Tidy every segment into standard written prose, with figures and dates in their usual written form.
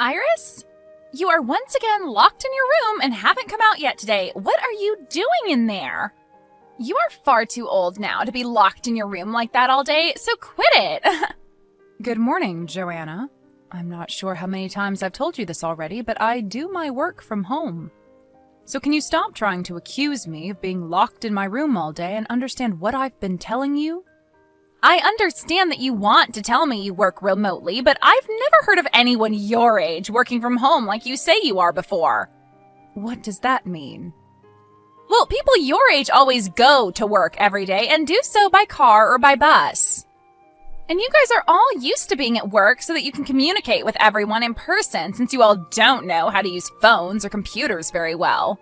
Iris? You are once again locked in your room and haven't come out yet today. What are you doing in there? You are far too old now to be locked in your room like that all day, so quit it. Good morning, Joanna. I'm not sure how many times I've told you this already, but I do my work from home. So can you stop trying to accuse me of being locked in my room all day and understand what I've been telling you? I understand that you want to tell me you work remotely, but I've never heard of anyone your age working from home like you say you are before. What does that mean? Well, people your age always go to work every day and do so by car or by bus. And you guys are all used to being at work so that you can communicate with everyone in person, since you all don't know how to use phones or computers very well.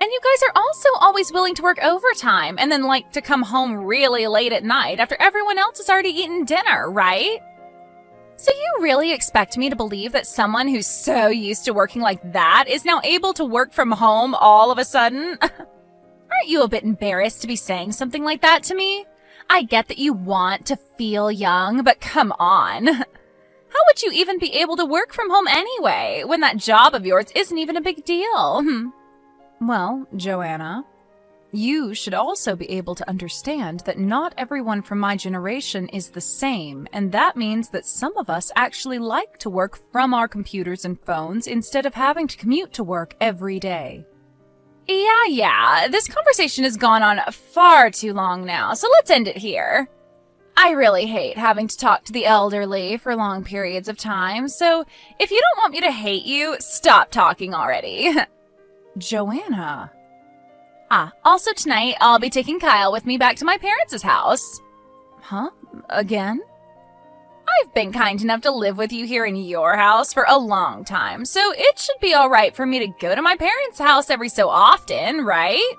And you guys are also always willing to work overtime and then like to come home really late at night after everyone else has already eaten dinner, right? So you really expect me to believe that someone who's so used to working like that is now able to work from home all of a sudden? Aren't you a bit embarrassed to be saying something like that to me? I get that you want to feel young, but come on. How would you even be able to work from home anyway, when that job of yours isn't even a big deal? Well, Joanna, you should also be able to understand that not everyone from my generation is the same, and that means that some of us actually like to work from our computers and phones instead of having to commute to work every day. Yeah, this conversation has gone on far too long now, so let's end it here. I really hate having to talk to the elderly for long periods of time, so if you don't want me to hate you, stop talking already. Joanna. Also tonight, I'll be taking Kyle with me back to my parents' house. Huh? Again? I've been kind enough to live with you here in your house for a long time, so it should be all right for me to go to my parents' house every so often, right?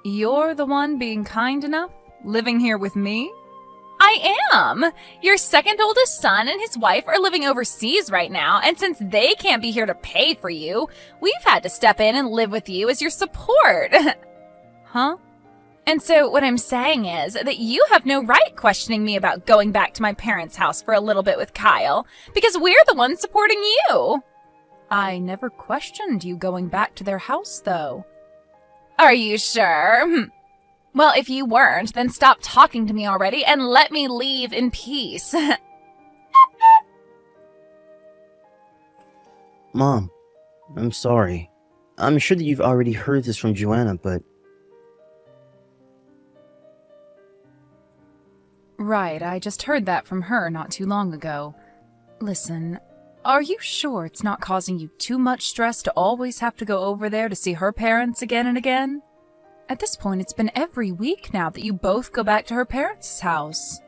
You're the one being kind enough? Living here with me? I am! Your second oldest son and his wife are living overseas right now, and since they can't be here to pay for you, we've had to step in and live with you as your support. Huh? And so what I'm saying is that you have no right questioning me about going back to my parents' house for a little bit with Kyle, because we're the ones supporting you. I never questioned you going back to their house, though. Are you sure? Well, if you weren't, then stop talking to me already and let me leave in peace. Mom, I'm sorry. I'm sure that you've already heard this from Joanna, but... Right, I just heard that from her not too long ago. Listen, are you sure it's not causing you too much stress to always have to go over there to see her parents again and again? At this point, it's been every week now that you both go back to her parents' house.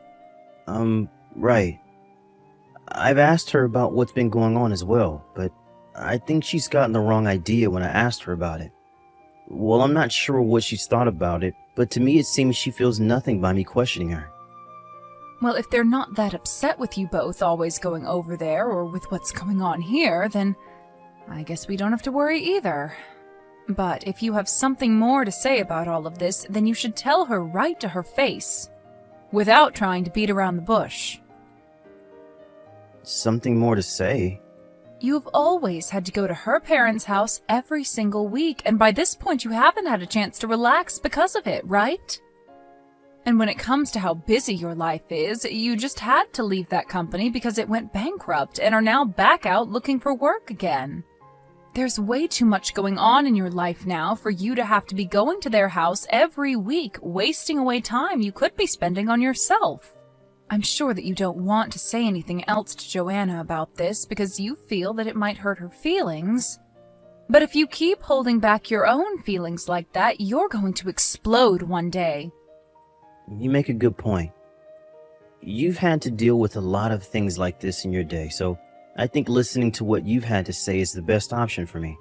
Right. I've asked her about what's been going on as well, but I think she's gotten the wrong idea when I asked her about it. Well, I'm not sure what she's thought about it, but to me it seems she feels nothing by me questioning her. Well, if they're not that upset with you both always going over there or with what's going on here, then I guess we don't have to worry either. But if you have something more to say about all of this, then you should tell her right to her face, without trying to beat around the bush. Something more to say? You've always had to go to her parents' house every single week, and by this point you haven't had a chance to relax because of it, right? And when it comes to how busy your life is, you just had to leave that company because it went bankrupt and are now back out looking for work again. There's way too much going on in your life now for you to have to be going to their house every week, wasting away time you could be spending on yourself. I'm sure that you don't want to say anything else to Joanna about this because you feel that it might hurt her feelings. But if you keep holding back your own feelings like that, you're going to explode one day. You make a good point. You've had to deal with a lot of things like this in your day, so I think listening to what you've had to say is the best option for me.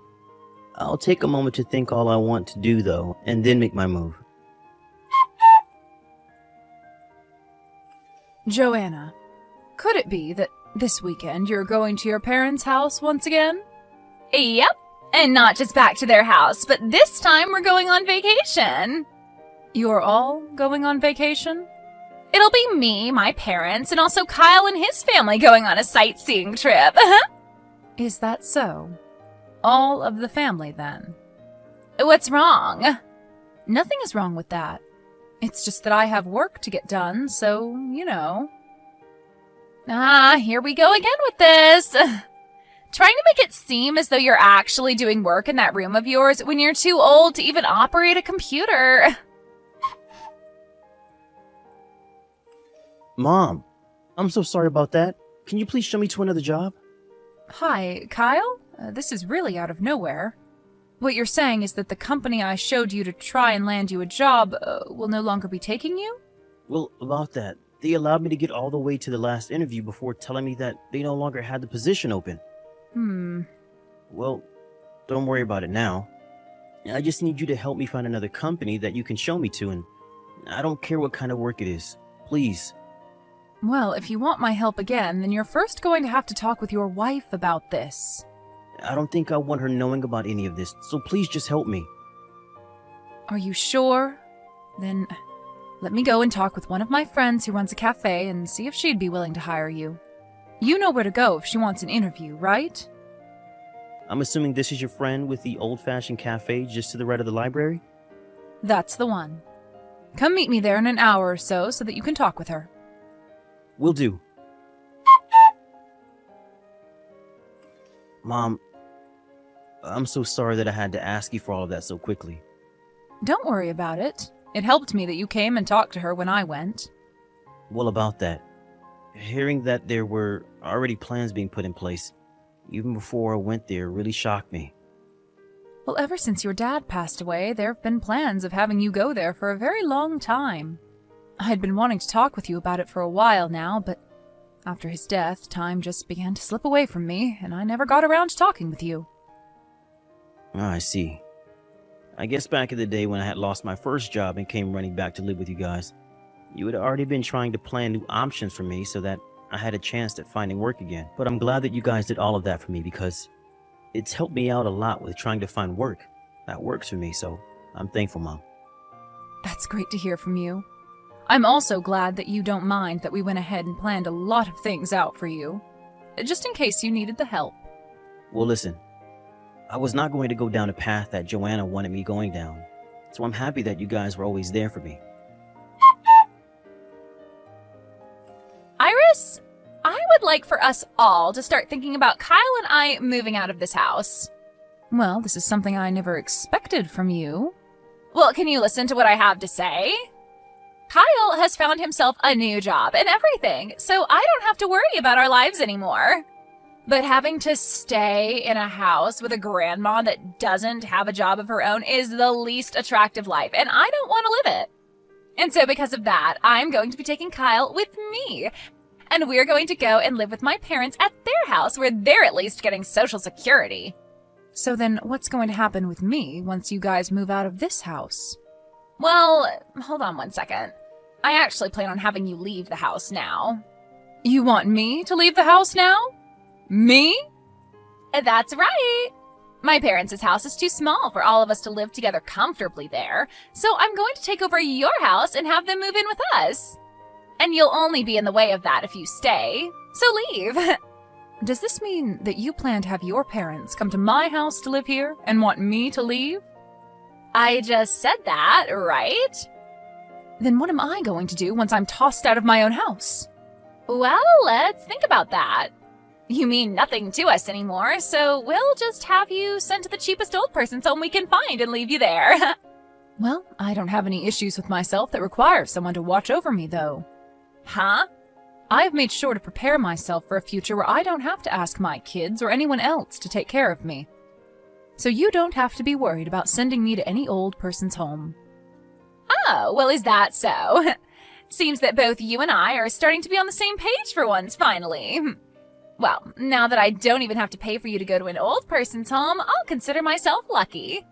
I'll take a moment to think all I want to do, though, and then make my move. Joanna, could it be that this weekend you're going to your parents' house once again? Yep, and not just back to their house, but this time we're going on vacation. You're all going on vacation? It'll be me, my parents, and also Kyle and his family going on a sightseeing trip. Is that so? All of the family, then? What's wrong? Nothing is wrong with that. It's just that I have work to get done, so, you know. Here we go again with this. Trying to make it seem as though you're actually doing work in that room of yours when you're too old to even operate a computer. Mom, I'm so sorry about that. Can you please show me to another job? Hi, Kyle? This is really out of nowhere. What you're saying is that the company I showed you to try and land you a job will no longer be taking you? Well, about that, they allowed me to get all the way to the last interview before telling me that they no longer had the position open. Well, don't worry about it now. I just need you to help me find another company that you can show me to, and I don't care what kind of work it is. Please. Well, if you want my help again, then you're first going to have to talk with your wife about this. I don't think I want her knowing about any of this, so please just help me. Are you sure? Then let me go and talk with one of my friends who runs a cafe and see if she'd be willing to hire you. You know where to go if she wants an interview, right? I'm assuming this is your friend with the old-fashioned cafe just to the right of the library? That's the one. Come meet me there in an hour or so that you can talk with her. Will do. Mom, I'm so sorry that I had to ask you for all of that so quickly. Don't worry about it. It helped me that you came and talked to her when I went. Well, about that, hearing that there were already plans being put in place, even before I went there, really shocked me. Well, ever since your dad passed away, there have been plans of having you go there for a very long time. I had been wanting to talk with you about it for a while now, but after his death, time just began to slip away from me, and I never got around to talking with you. I see. I guess back in the day when I had lost my first job and came running back to live with you guys, you had already been trying to plan new options for me so that I had a chance at finding work again. But I'm glad that you guys did all of that for me because it's helped me out a lot with trying to find work that works for me, so I'm thankful, Mom. That's great to hear from you. I'm also glad that you don't mind that we went ahead and planned a lot of things out for you, just in case you needed the help. Well, listen, I was not going to go down a path that Joanna wanted me going down, so I'm happy that you guys were always there for me. Iris, I would like for us all to start thinking about Kyle and I moving out of this house. Well, this is something I never expected from you. Well, can you listen to what I have to say? Kyle has found himself a new job and everything, so I don't have to worry about our lives anymore. But having to stay in a house with a grandma that doesn't have a job of her own is the least attractive life, and I don't want to live it. And so because of that, I'm going to be taking Kyle with me. And we're going to go and live with my parents at their house where they're at least getting Social Security. So then what's going to happen with me once you guys move out of this house? Well, hold on one second. I actually plan on having you leave the house now. You want me to leave the house now? Me? That's right. My parents' house is too small for all of us to live together comfortably there, so I'm going to take over your house and have them move in with us. And you'll only be in the way of that if you stay, so leave. Does this mean that you plan to have your parents come to my house to live here and want me to leave? I just said that, right? Then what am I going to do once I'm tossed out of my own house? Well, let's think about that. You mean nothing to us anymore, so we'll just have you sent to the cheapest old person's home we can find and leave you there. Well, I don't have any issues with myself that require someone to watch over me, though. Huh? I've made sure to prepare myself for a future where I don't have to ask my kids or anyone else to take care of me. So you don't have to be worried about sending me to any old person's home. Oh, well, is that so? Seems that both you and I are starting to be on the same page for once, finally. Well, now that I don't even have to pay for you to go to an old person's home, I'll consider myself lucky.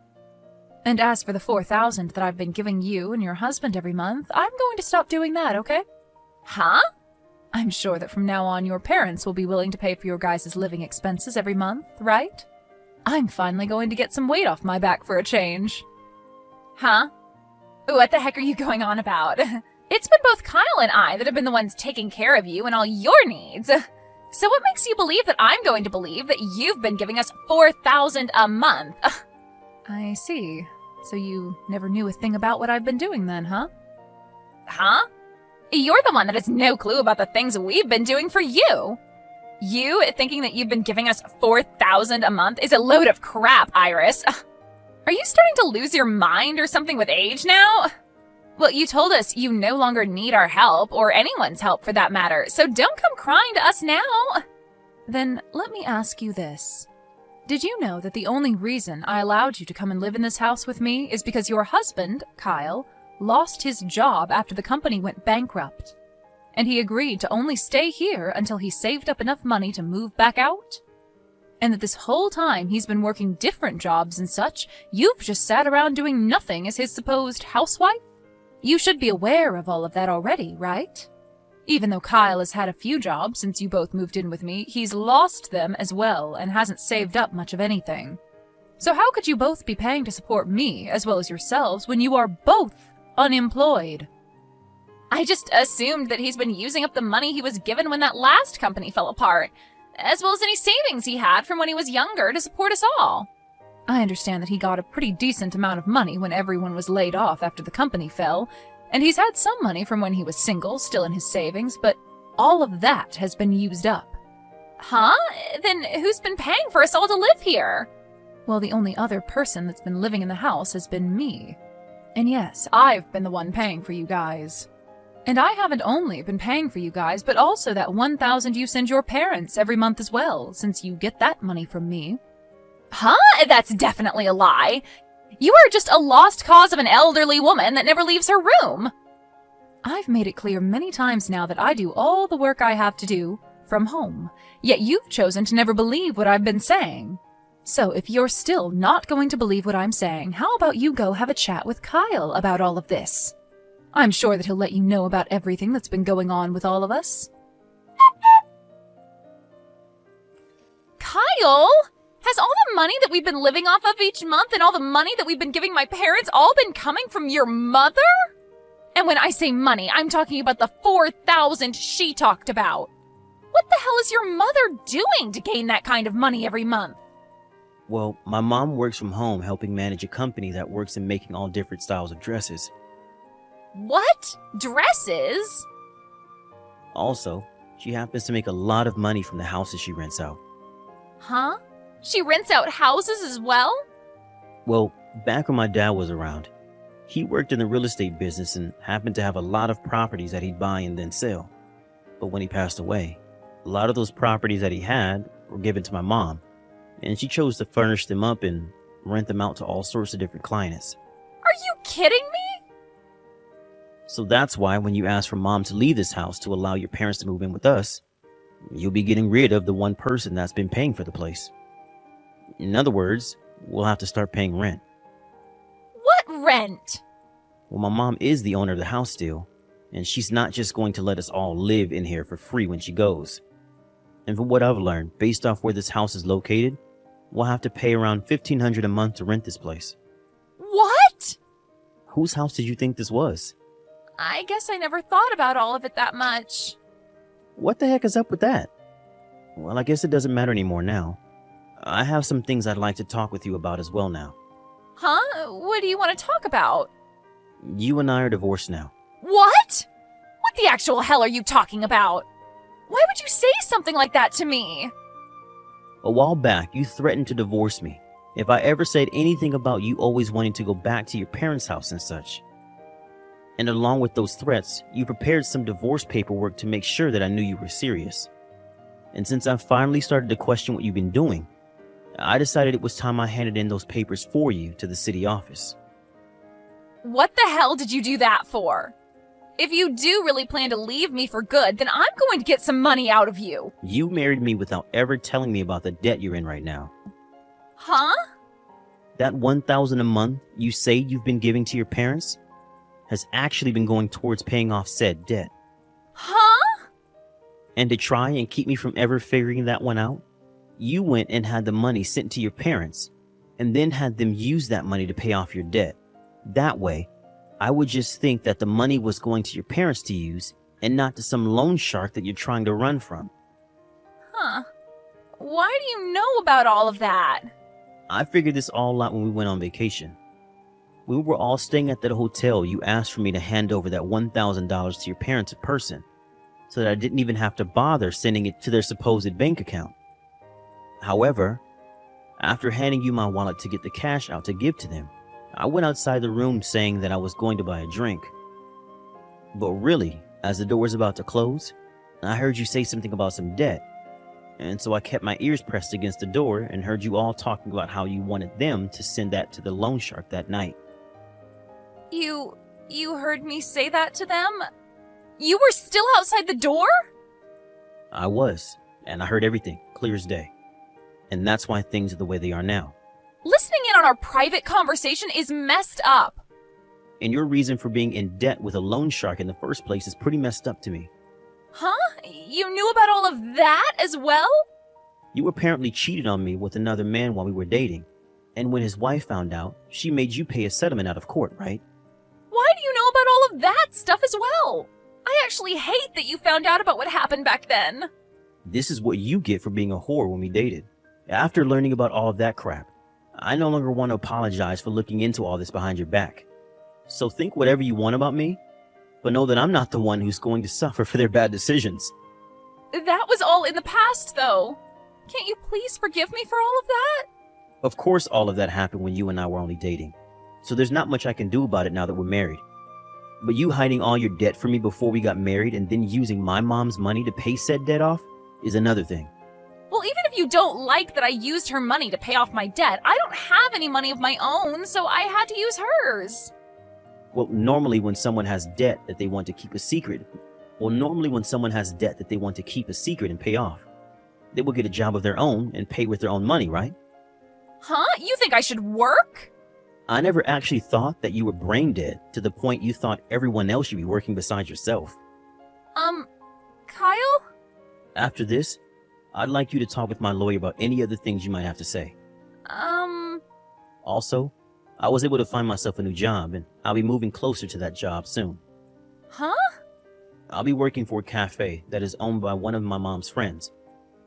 And as for the $4,000 that I've been giving you and your husband every month, I'm going to stop doing that, okay? Huh? I'm sure that from now on your parents will be willing to pay for your guys' living expenses every month, right? I'm finally going to get some weight off my back for a change. Huh? What the heck are you going on about? It's been both Kyle and I that have been the ones taking care of you and all your needs. So what makes you believe that I'm going to believe that you've been giving us $4,000 a month? I see. So you never knew a thing about what I've been doing then, huh? Huh? You're the one that has no clue about the things we've been doing for you. You thinking that you've been giving us $4,000 a month is a load of crap, Iris. Are you starting to lose your mind or something with age now? Well, you told us you no longer need our help, or anyone's help for that matter, so don't come crying to us now. Then let me ask you this. Did you know that the only reason I allowed you to come and live in this house with me is because your husband, Kyle, lost his job after the company went bankrupt? And he agreed to only stay here until he saved up enough money to move back out? And that this whole time he's been working different jobs and such, you've just sat around doing nothing as his supposed housewife? You should be aware of all of that already, right? Even though Kyle has had a few jobs since you both moved in with me, he's lost them as well and hasn't saved up much of anything. So how could you both be paying to support me as well as yourselves when you are both unemployed? I just assumed that he's been using up the money he was given when that last company fell apart, as well as any savings he had from when he was younger to support us all. I understand that he got a pretty decent amount of money when everyone was laid off after the company fell, and he's had some money from when he was single, still in his savings, but all of that has been used up. Huh? Then who's been paying for us all to live here? Well, the only other person that's been living in the house has been me. And yes, I've been the one paying for you guys. And I haven't only been paying for you guys, but also that $1,000 you send your parents every month as well, since you get that money from me. Huh? That's definitely a lie. You are just a lost cause of an elderly woman that never leaves her room. I've made it clear many times now that I do all the work I have to do from home, yet you've chosen to never believe what I've been saying. So if you're still not going to believe what I'm saying, how about you go have a chat with Kyle about all of this? I'm sure that he'll let you know about everything that's been going on with all of us. Kyle? Has all the money that we've been living off of each month and all the money that we've been giving my parents all been coming from your mother? And when I say money, I'm talking about the $4,000 she talked about. What the hell is your mother doing to gain that kind of money every month? Well, my mom works from home helping manage a company that works in making all different styles of dresses. What? Dresses? Also, she happens to make a lot of money from the houses she rents out. Huh? She rents out houses as well? Well, back when my dad was around, he worked in the real estate business and happened to have a lot of properties that he'd buy and then sell. But when he passed away, a lot of those properties that he had were given to my mom, and she chose to furnish them up and rent them out to all sorts of different clients. Are you kidding me? So that's why when you ask for mom to leave this house to allow your parents to move in with us, you'll be getting rid of the one person that's been paying for the place. In other words, we'll have to start paying rent. What rent? Well, my mom is the owner of the house still, and she's not just going to let us all live in here for free when she goes. And from what I've learned, based off where this house is located, we'll have to pay around $1,500 a month to rent this place. What? Whose house did you think this was? I guess I never thought about all of it that much. What the heck is up with that? Well, I guess it doesn't matter anymore now. I have some things I'd like to talk with you about as well now. Huh? What do you want to talk about? You and I are divorced now. What? What the actual hell are you talking about? Why would you say something like that to me? A while back, you threatened to divorce me if I ever said anything about you always wanting to go back to your parents' house and such. And along with those threats, you prepared some divorce paperwork to make sure that I knew you were serious. And since I finally started to question what you've been doing, I decided it was time I handed in those papers for you to the city office. What the hell did you do that for? If you do really plan to leave me for good, then I'm going to get some money out of you. You married me without ever telling me about the debt you're in right now. Huh? That $1,000 a month you say you've been giving to your parents has actually been going towards paying off said debt. Huh? And to try and keep me from ever figuring that one out, you went and had the money sent to your parents and then had them use that money to pay off your debt. That way, I would just think that the money was going to your parents to use and not to some loan shark that you're trying to run from. Why do you know about all of that? I figured this all out when we went on vacation. We were all staying at that hotel. You asked for me to hand over that $1,000 to your parents in person, so that I didn't even have to bother sending it to their supposed bank account. However, after handing you my wallet to get the cash out to give to them, I went outside the room saying that I was going to buy a drink. But really, as the door was about to close, I heard you say something about some debt. And so I kept my ears pressed against the door and heard you all talking about how you wanted them to send that to the loan shark that night. You heard me say that to them? You were still outside the door? I was, and I heard everything, clear as day. And that's why things are the way they are now. Listening in on our private conversation is messed up. And your reason for being in debt with a loan shark in the first place is pretty messed up to me. Huh? You knew about all of that as well? You apparently cheated on me with another man while we were dating. And when his wife found out, she made you pay a settlement out of court, right? Why do you know about all of that stuff as well? I actually hate that you found out about what happened back then. This is what you get for being a whore when we dated. After learning about all of that crap, I no longer want to apologize for looking into all this behind your back. So think whatever you want about me, but know that I'm not the one who's going to suffer for their bad decisions. That was all in the past, though. Can't you please forgive me for all of that? Of course all of that happened when you and I were only dating, so there's not much I can do about it now that we're married. But you hiding all your debt from me before we got married and then using my mom's money to pay said debt off is another thing. Well, even if you don't like that I used her money to pay off my debt, I don't have any money of my own, so I had to use hers. Well, normally when someone has debt that they want to keep a secret, and pay off, they will get a job of their own and pay with their own money, right? Huh? You think I should work? I never actually thought that you were brain dead to the point you thought everyone else should be working besides yourself. Kyle? After this, I'd like you to talk with my lawyer about any other things you might have to say. Also, I was able to find myself a new job, and I'll be moving closer to that job soon. Huh? I'll be working for a cafe that is owned by one of my mom's friends,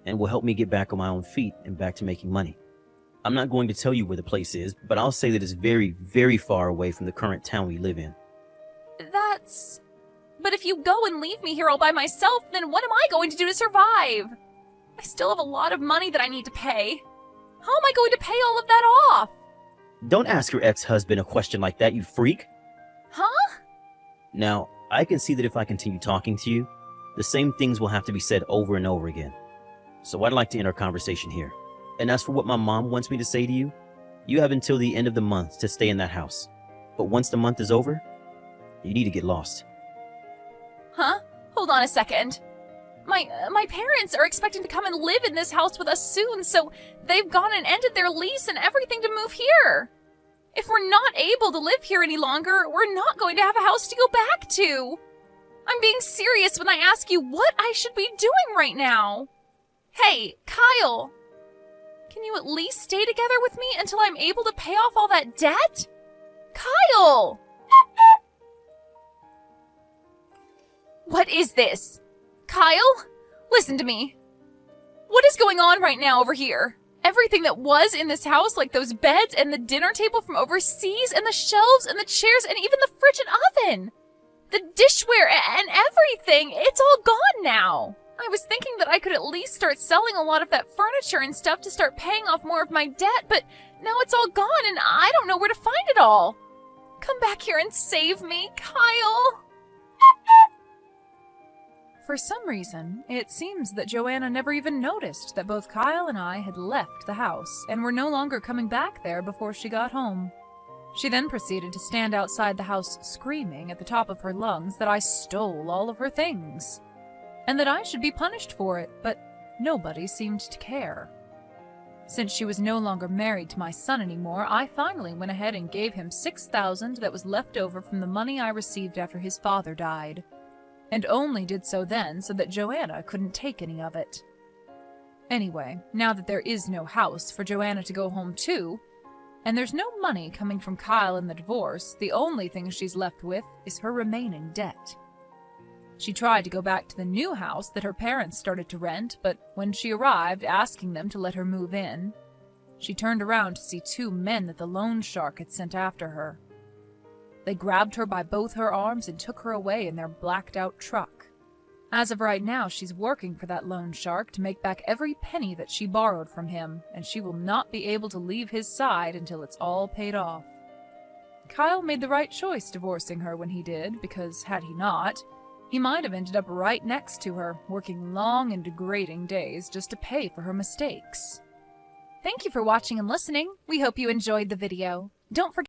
and will help me get back on my own feet and back to making money. I'm not going to tell you where the place is, but I'll say that it's very, very far away from the current town we live in. But if you go and leave me here all by myself, then what am I going to do to survive? I still have a lot of money that I need to pay. How am I going to pay all of that off? Don't ask your ex-husband a question like that, you freak! Huh? Now, I can see that if I continue talking to you, the same things will have to be said over and over again. So I'd like to end our conversation here. And as for what my mom wants me to say to you, you have until the end of the month to stay in that house. But once the month is over, you need to get lost. Huh? Hold on a second. My parents are expecting to come and live in this house with us soon, so they've gone and ended their lease and everything to move here. If we're not able to live here any longer, we're not going to have a house to go back to. I'm being serious when I ask you what I should be doing right now. Hey, Kyle, can you at least stay together with me until I'm able to pay off all that debt? Kyle! What is this? Kyle, listen to me. What is going on right now over here? Everything that was in this house, like those beds and the dinner table from overseas and the shelves and the chairs and even the fridge and oven. The dishware and everything, it's all gone now. I was thinking that I could at least start selling a lot of that furniture and stuff to start paying off more of my debt, but now it's all gone and I don't know where to find it all. Come back here and save me, Kyle. For some reason, it seems that Joanna never even noticed that both Kyle and I had left the house and were no longer coming back there before she got home. She then proceeded to stand outside the house screaming at the top of her lungs that I stole all of her things, and that I should be punished for it, but nobody seemed to care. Since she was no longer married to my son anymore, I finally went ahead and gave him $6,000 that was left over from the money I received after his father died, and only did so then so that Joanna couldn't take any of it. Anyway, now that there is no house for Joanna to go home to, and there's no money coming from Kyle in the divorce, the only thing she's left with is her remaining debt. She tried to go back to the new house that her parents started to rent, but when she arrived asking them to let her move in, she turned around to see 2 men that the loan shark had sent after her. They grabbed her by both her arms and took her away in their blacked-out truck. As of right now, she's working for that loan shark to make back every penny that she borrowed from him, and she will not be able to leave his side until it's all paid off. Kyle made the right choice divorcing her when he did, because had he not, he might have ended up right next to her, working long and degrading days just to pay for her mistakes. Thank you for watching and listening. We hope you enjoyed the video. Don't forget